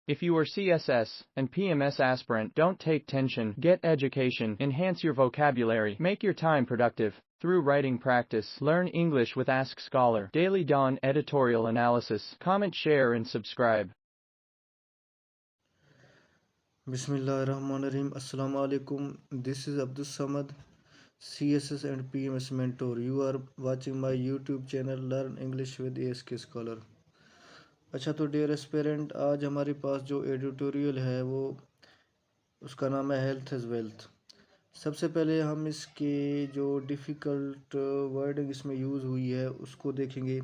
If you are CSS and PMS aspirant, don't take tension. Get education, enhance your vocabulary, make your time productive. Through writing practice, learn English with Ask Scholar. Daily Dawn editorial analysis. Comment, share, and subscribe. Bismillahirrahmanirrahim. Assalamu alaikum. This is Abdul Samad, CSS and PMS mentor. You are watching my YouTube channel Learn English with ASK Scholar. اچھا تو dear اسپیرنٹ، آج ہمارے پاس جو editorial ہے وہ اس کا نام ہے ہیلتھ از ویلتھ. سب سے پہلے ہم اس کے جو ڈیفیکلٹ ورڈنگ اس میں یوز ہوئی ہے اس کو دیکھیں گے.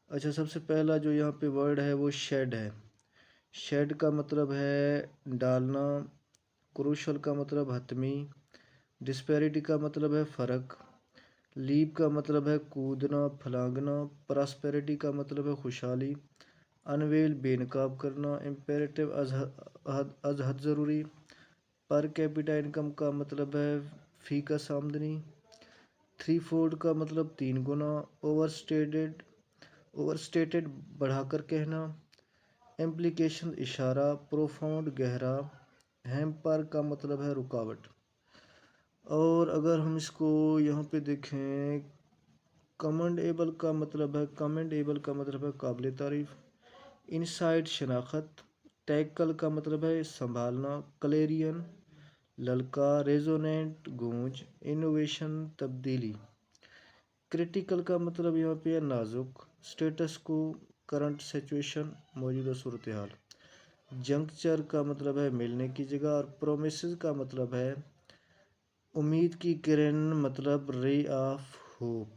اچھا، سب سے پہلا جو یہاں پہ ورڈ ہے وہ شیڈ ہے. شیڈ کا مطلب ہے ڈالنا، کروشل کا مطلب حتمی، ڈسپیرٹی کا مطلب ہے فرق، لیپ کا مطلب ہے کودنا پھلانگنا، پراسپیرٹی کا مطلب ہے خوشحالی، انویل بے نقاب کرنا، امپیریٹو از حد ضروری، پر کیپیٹا انکم کا مطلب ہے فی کس آمدنی، تھری فولڈ کا مطلب 3 گنا، اوور سٹیٹڈ بڑھا کر کہنا، امپلیکیشن اشارہ، پروفاؤنڈ گہرا، ہیمپر کا مطلب ہے رکاوٹ. اور اگر ہم اس کو یہاں پہ دیکھیں، کمنڈیبل کا مطلب ہے قابل تعریف، انسائٹ شناخت، ٹیکل کا مطلب ہے سنبھالنا، کلیرین للکا، ریزونینٹ گونج، انوویشن تبدیلی، کریٹیکل کا مطلب یہاں پہ ہے نازک، سٹیٹس کو کرنٹ سچویشن موجودہ صورتحال، جنکچر کا مطلب ہے ملنے کی جگہ، اور پرومیسز کا مطلب ہے امید کی کرن، مطلب رے آف ہوپ.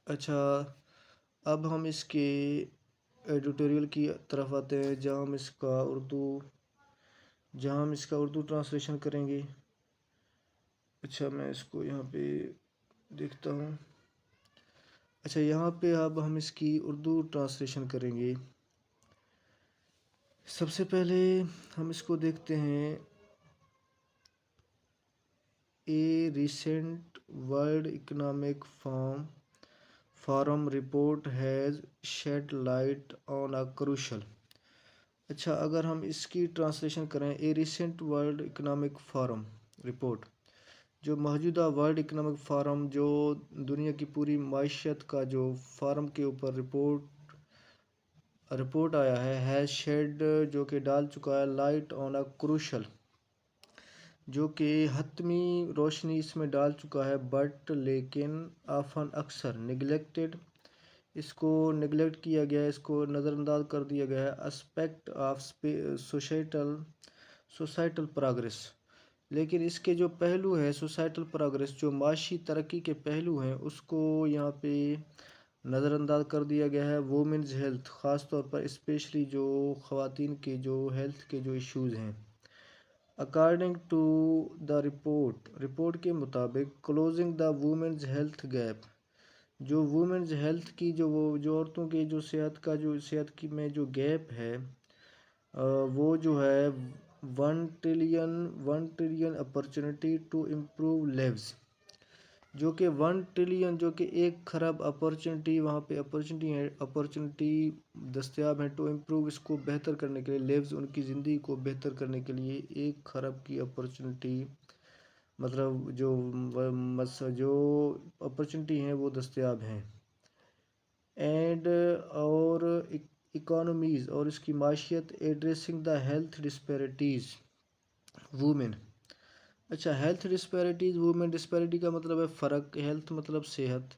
اچھا، اب ہم اس کے ایڈیٹوریل کی طرف آتے ہیں جہاں ہم اس کا اردو ٹرانسلیشن کریں گے. اچھا، میں اس کو یہاں پہ دیکھتا ہوں. اچھا، یہاں پہ اب ہم اس کی اردو ٹرانسلیشن کریں گے. سب سے پہلے ہم اس کو دیکھتے ہیں. A recent World Economic Forum report has shed light on a crucial. اچھا، اگر ہم اس کی ٹرانسلیشن کریں، A recent World Economic Forum report، جو موجودہ ورلڈ اکنامک فورم، جو دنیا کی پوری معیشت کا جو فارم کے اوپر رپورٹ آیا ہے، ہیز شیڈ جو کہ ڈال چکا ہے، لائٹ آن اے کروشل جو کہ حتمی روشنی اس میں ڈال چکا ہے، بٹ لیکن آفن اکثر نگلیکٹڈ، اس کو نگلیکٹ کیا گیا ہے، اس کو نظر انداز کر دیا گیا ہے، اسپیکٹ آف سوسائٹل پروگریس، لیکن اس کے جو پہلو ہے سوسائٹل پروگریس، جو معاشی ترقی کے پہلو ہیں، اس کو یہاں پہ نظر انداز کر دیا گیا ہے. وومنز ہیلتھ، خاص طور پر اسپیشلی جو خواتین کے جو ہیلتھ کے جو ایشوز ہیں. اکارڈنگ ٹو دا رپورٹ کے مطابق، closing the women's health gap, جو وومنز ہیلتھ کی جو عورتوں کے جو صحت کی میں جو گیپ ہے، وہ جو ہے 1 trillion opportunity to improve lives, جو کہ 1 ٹریلین جو کہ 1 خراب اپرچونٹی، وہاں پہ اپرچونٹی دستیاب ہیں ٹو امپروو، اس کو بہتر کرنے کے لیے، لیوز ان کی زندگی کو بہتر کرنے کے لیے 1 خراب کی اپرچونٹی، مطلب جو اپرچونٹی ہیں وہ دستیاب ہیں. اینڈ اور اکانومیز، اور اس کی معیشت، addressing the health disparities women. اچھا، ہیلتھ ڈسپیرٹیز وومن، ڈسپیرٹی کا مطلب ہے فرق، ہیلتھ مطلب صحت،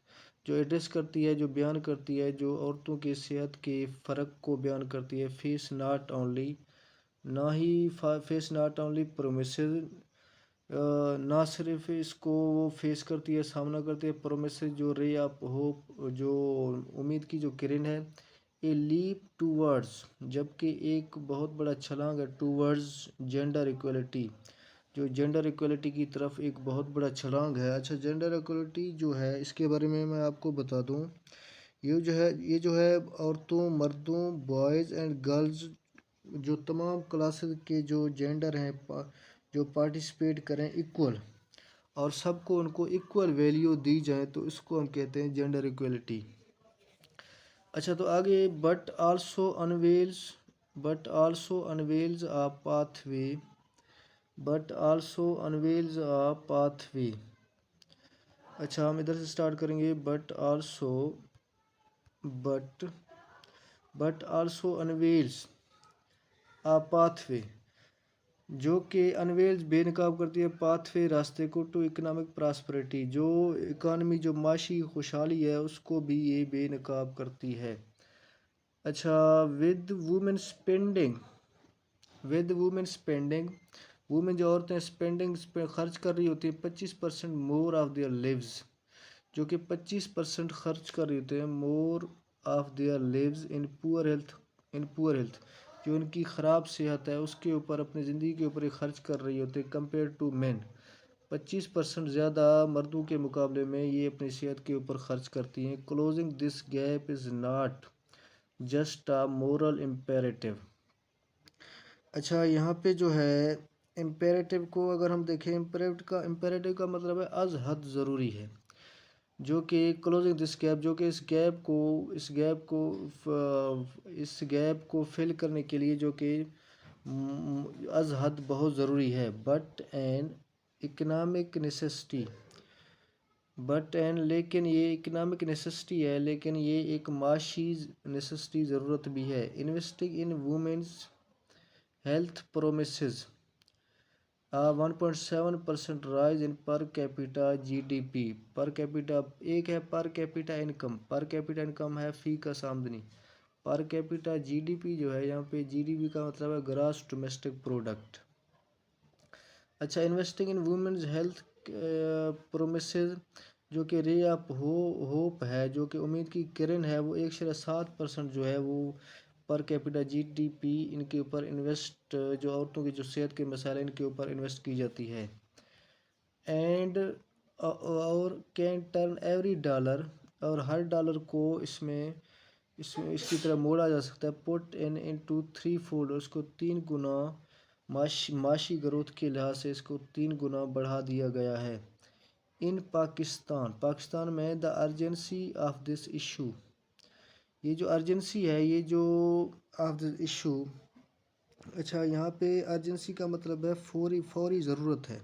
جو ایڈریس کرتی ہے، جو بیان کرتی ہے، جو عورتوں کی صحت کے فرق کو بیان کرتی ہے. فیس ناٹ اونلی پرومیسز، نہ صرف اس کو وہ فیس کرتی ہے، سامنا کرتی ہے، پرومیسز جو رے آف ہوپ، جو امید کی جو کرن ہے. اے لیپ ٹوورڈز، جبکہ ایک بہت بڑا چھلانگ ہے، ٹوورڈز جینڈر ایکویلٹی، جو جینڈر ایکویلٹی کی طرف ایک بہت بڑا چھلانگ ہے. اچھا، جینڈر ایکویلٹی جو ہے، اس کے بارے میں آپ کو بتا دوں، یہ جو ہے عورتوں، مردوں، بوائز اینڈ گرلز، جو تمام کلاسز کے جو جینڈر ہیں جو پارٹیسپیٹ کریں ایکول، اور سب کو ان کو ایکول ویلیو دی جائے، تو اس کو ہم کہتے ہیں جینڈر ایکویلٹی. اچھا، تو آگے، but also unveils but also unveils a pathway. But also unveils a pathway. अच्छा हम इधर से स्टार्ट करेंगे but but also unveils a pathway, जो कि अनवेल्स बेनकाब करती है पाथवे रास्ते को टू इकोनॉमिक प्रॉस्पेरिटी, जो इकानमी जो माशी खुशहाली है उसको भी ये बेनकाब करती है। अच्छा विद वुमेन स्पेंडिंग, वुमेन जो औरतें स्पेंडिंग पे खर्च कर रही होती है 25% मोर ऑफ देयर लिव्स, जो कि 25% खर्च कर रही होते हैं more of their lives in poor health, जो उनकी ख़राब सेहत है उसके ऊपर अपनी ज़िंदगी के ऊपर ये खर्च कर रही होती है कंपेयर टू मेन। 25% ज़्यादा मर्दों के मुकाबले में ये अपनी सेहत के ऊपर खर्च करती हैं। Closing this gap is not just a moral imperative. अच्छा यहाँ पे जो है इम्पेरेटिव को अगर हम देखें, इम्पेरेटिव का मतलब है अज हद ज़रूरी है, जो कि क्लोजिंग दिस गैप, जो कि इस गैप को फिल करने के लिए जो कि अज हद बहुत ज़रूरी है। इकोनॉमिक नेसेसिटी लेकिन ये इकोनॉमिक नेसेसिटी है, लेकिन ये एक माशी नेसेसिटी ज़रूरत भी है। Investing in women's health promises a 1.7% rise in per capita GDP। Per capita एक है पर कैपिटा इनकम है फी का आमदनी। पर कैपिटा जीडीपी जो है, यहाँ पे जीडीपी का मतलब है ग्रॉस डोमेस्टिक प्रोडक्ट। अच्छा investing in women's health promises, जो कि रे ऑफ होप है, जो कि उम्मीद की किरण है, वो 1.7% जो है वो पर कैपिटा जीडीपी इनके ऊपर इन्वेस्ट, जो औरतों की जो सेहत के मसाले इनके ऊपर इन्वेस्ट की जाती है। एंड और कैन टर्न एवरी डॉलर, और हर डॉलर को इसकी तरह मोड़ा जा सकता है। पुट इनटू 3 फोल्ड, उसको 3 गुना माशी ग्रोथ के लिहाज से इसको 3 गुना बढ़ा दिया गया है। इन पाकिस्तान में the urgency of this issue, ये जो अर्जेंसी है, ये जो ऑफ दिस इशू, अच्छा यहाँ पे अर्जेंसी का मतलब है फौरी ज़रूरत है।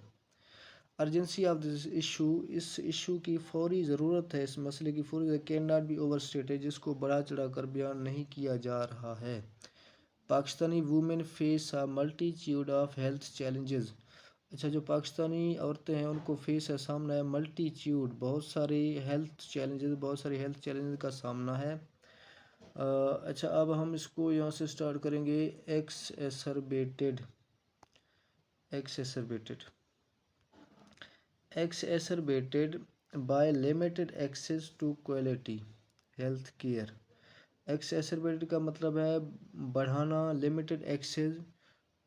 अर्जेंसी ऑफ दिस इशू, इस इशू की फौरी ज़रूरत है, इस मसले की फौरी can not be over stated, जिसको बढ़ा चढ़ा कर बयान नहीं किया जा रहा है। Pakistani women face a multitude of health challenges. अच्छा जो पाकिस्तानी औरतें हैं उनको सामना है मल्टीट्यूड, बहुत सारे हेल्थ चैलेंजेस का सामना है। अच्छा अब हम इसको यहाँ से स्टार्ट करेंगे। Exacerbated by limited access to quality health care. Exacerbated का मतलब है बढ़ाना, limited access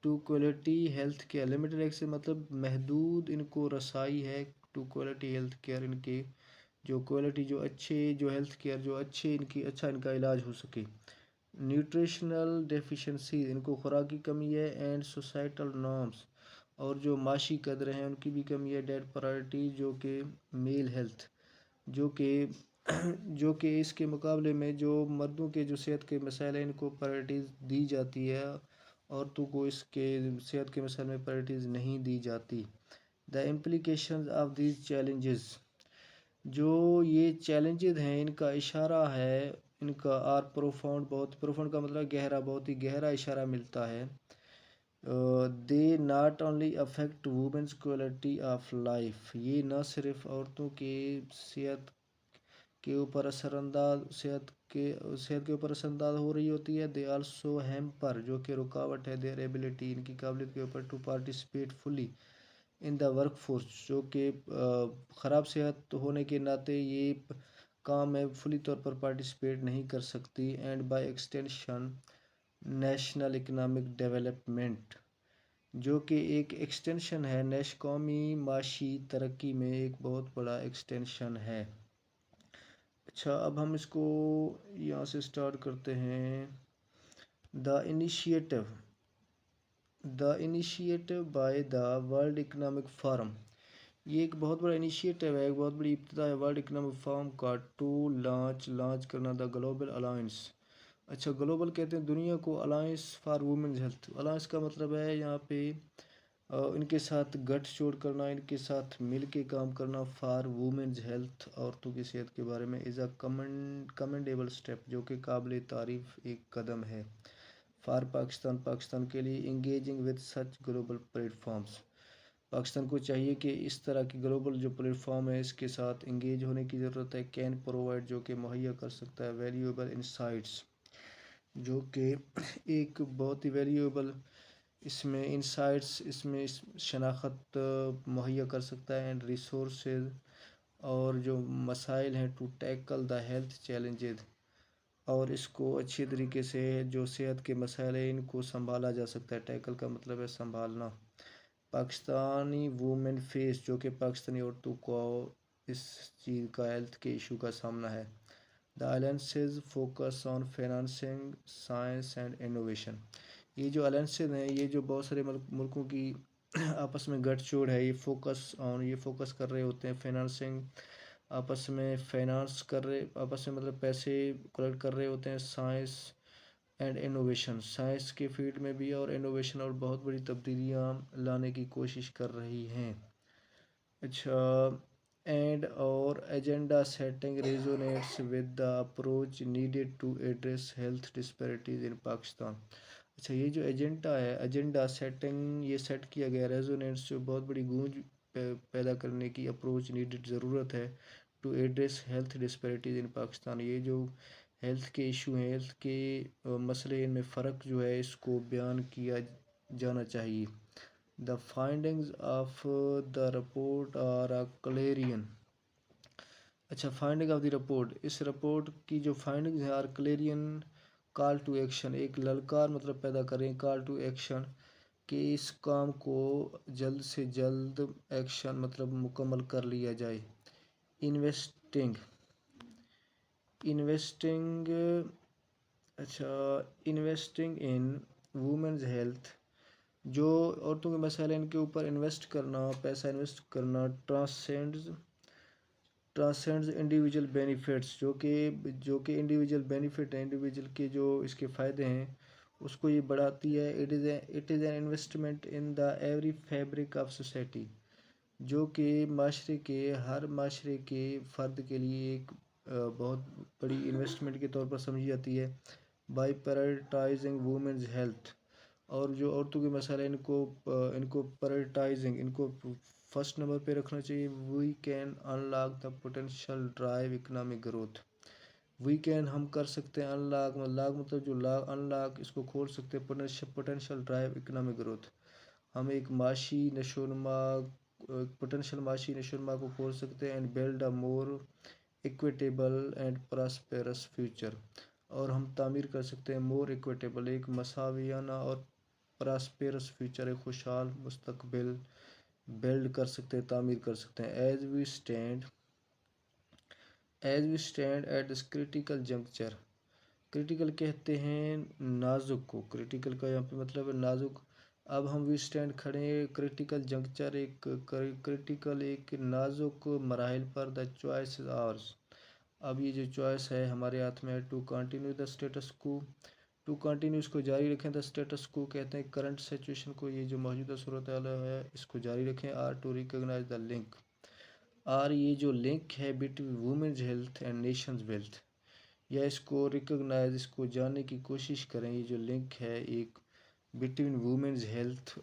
to quality health care, limited access मतलब महदूद इनको रसाई है, टू क्वालिटी हेल्थ केयर, इनके जो क्वालिटी जो हेल्थ केयर जो अच्छा इनका इलाज हो सके। न्यूट्रिशनल डेफिशिएंसी, इनको खुराक की कमी है। एंड सोसाइटल नॉर्म्स, और जो माशी कदर हैं उनकी भी कमी है। डेट प्रायोरिटी, जो कि मेल हेल्थ, जो कि जो कि इसके मुकाबले में जो मर्दों के जो सेहत के मसाइल हैं इनको प्रायोरिटीज़ दी जाती है, औरतों को इसके सेहत के मसाइल में प्रायोरिटीज़ नहीं दी जाती। The implications of these challenges, जो ये चैलेंजेस हैं इनका इशारा है, इनका आर प्रोफाउंड, बहुत प्रोफाउंड का मतलब गहरा, बहुत ही गहरा इशारा मिलता है। They not only affect women's quality of life, ये न सिर्फ औरतों के सेहत के ऊपर सेहत के ऊपर असरअंदाज हो रही होती है। दे आल्सो हैम्पर, जो कि रुकावट है, देयर एबिलिटी, इनकी काबिलियत के ऊपर to participate fully in the workforce, जो कि ख़राब सेहत होने के नाते ये काम में फुली तौर पर पार्टिसिपेट नहीं कर सकती। And by extension national economic development, जो कि एक एक्सटेंशन है, कौमी माशी तरक्की में एक बहुत बड़ा एक्सटेंशन है। अच्छा अब हम इसको यहाँ से स्टार्ट करते हैं। The initiative by the world Economic forum, ये एक बहुत बड़ा इनिशिएटिव है, एक बहुत बड़ी इब्तिदा है वर्ल्ड इकोनॉमिक फोरम का, टू लॉन्च करना द ग्लोबल अलायंस, अच्छा, ग्लोबल कहते हैं दुनिया को, alliance for women's health. Alliance का मतलब है यहाँ पे इनके साथ गठजोड़ करना, इनके साथ मिल के काम करना। फॉर वुमेन्स हेल्थ, औरतों की सेहत के बारे में, इज़ अ कमेंडेबल स्टेप, जो कि काबिल तारीफ एक कदम है। फॉर पाकिस्तान, पाकिस्तान के लिए, engaging with such global platforms, Pakistan को चाहिए कि इस तरह की ग्लोबल जो प्लेटफॉर्म है इसके साथ इंगेज होने की ज़रूरत है। कैन प्रोवाइड, जो कि मुहैया कर सकता है। वैल्यूएबल इंसाइट्स, जो कि एक बहुत ही वैल्यूएबल इसमें इंसाइट्स, इसमें इस शनाख्त मुहैया कर सकता है। एंड रिसोर्सेज, और जो मसाइल हैं, to tackle the health challenges, और इसको अच्छी तरीके से जो सेहत के मसाइल हैं इनको संभाला जा सकता है। टैकल का मतलब है संभालना। पाकिस्तानी वुमेन फेस, जो कि पाकिस्तानी औरतों को इस चीज़ का, हेल्थ के इशू का सामना है। The alliances focus on financing science and innovation, ये जो अलायंसेज हैं, ये जो बहुत सारे मुल्कों की आपस में गठजोड़ है, ये फोकस कर रहे होते हैं फाइनेंसिंग, आपस में फाइनेंस कर रहे, आपस में मतलब पैसे कलेक्ट कर रहे होते हैं। साइंस एंड इनोवेशन, साइंस के फील्ड में भी, और इनोवेशन, और बहुत बड़ी तब्दीलियाँ लाने की कोशिश कर रही हैं। अच्छा, एंड और agenda setting resonates with the approach needed to address health disparities in Pakistan. अच्छा, ये जो एजेंडा है, एजेंडा सेटिंग, ये सेट किया गया, रेजोनेट्स, जो बहुत बड़ी गूंज पैदा करने की, अप्रोच नीडेड, ज़रूरत है, to address health disparities in Pakistan, ये जो हेल्थ के इशू हैं, हेल्थ के मसले, इनमें फ़र्क जो है इसको बयान किया जाना चाहिए। The findings of the report are a clarion। अच्छा, फाइंडिंग ऑफ द रिपोर्ट, इस रिपोर्ट की जो फाइंडिंग्स हैं, are clarion, call to action, एक ललकार मतलब पैदा करें, कॉल टू एक्शन, कि इस काम को जल्द से जल्द, एक्शन मतलब मुकम्मल कर लिया जाए। इन्वेस्टिंग, इन्वेस्टिंग, अच्छा, इन्वेस्टिंग इन वुमेन्स हेल्थ, जो औरतों के मसाइल हैं इनके ऊपर इन्वेस्ट करना, पैसा इन्वेस्ट करना, ट्रांसेंड्स इंडिविजुअल बेनिफिट्स, जो कि इंडिविजुअल बेनिफिट हैं, इंडिविजुअल के जो इसके फ़ायदे हैं उसको ये बढ़ाती है। It is an investment in the every fabric of society, जो कि हर माशरे के फ़र्द के लिए एक बहुत बड़ी इन्वेस्टमेंट के तौर पर समझी जाती है। बाई प्रायोरिटाइजिंग वुमेन्स हेल्थ, और जो औरतों के मसाले हैं इनको प्रायोरिटाइजिंग, इनको फर्स्ट नंबर पे रखना चाहिए। We can unlock the potential drive economic growth, we can हम कर सकते हैं, अनलॉक मतलब जो लॉक, अनलॉक इसको खोल सकते हैं, पोटेंशियल ड्राइव इकोनॉमिक ग्रोथ, हम एक माशी नशोनुमा, पोटेंशियल माशी नशोनुमा को खोल सकते हैं। And build a more equitable and prosperous future, और हम तामीर कर सकते हैं मोर इक्विटेबल, एक मसावियाना और प्रॉस्पेरस फ्यूचर, एक खुशहाल मुस्तकबिल बिल्ड कर सकते हैं, तामीर कर सकते हैं। As we stand at this critical juncture, critical कहते हैं नाजुक को, क्रिटिकल का यहाँ पे मतलब है नाजुक। अब हम वी स्टैंड खड़े हैं क्रिटिकल जंक्चर, एक क्रिटिकल, एक नाजुक मराहिल पर। द चॉइस इज आवर्स, अब ये जो चॉइस है हमारे हाथ में है। टू कंटिन्यू द स्टेटस को, टू कंटिन्यू इसको जारी रखें। द स्टेटस को कहते हैं करंट सिचुएशन को, ये जो मौजूदा सूरत हाल है इसको जारी रखें। Are to recognize the link, आर ये जो लिंक है between women's health and nation's wealth, या इसको रिकॉग्नाइज, इसको जानने की कोशिश करें। ये जो लिंक है एक बिटवीन वुमेन्स हेल्थ,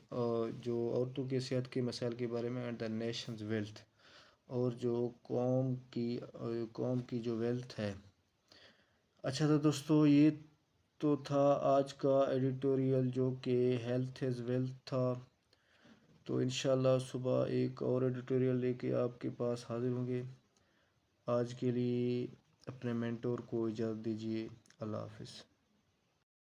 जो औरतों के सेहत के मसाइल के बारे में, एंड द नेशंस वेल्थ, और जो कौम की जो वेल्थ है। अच्छा, तो दोस्तों ये तो था आज का एडिटोरियल, जो कि हेल्थ इज़ वेल्थ था। तो इंशाल्लाह सुबह एक और एडिटोरियल लेके आपके पास हाजिर होंगे। आज के लिए अपने मेंटोर को इजाज़त दीजिए। अल्लाह हाफिज़।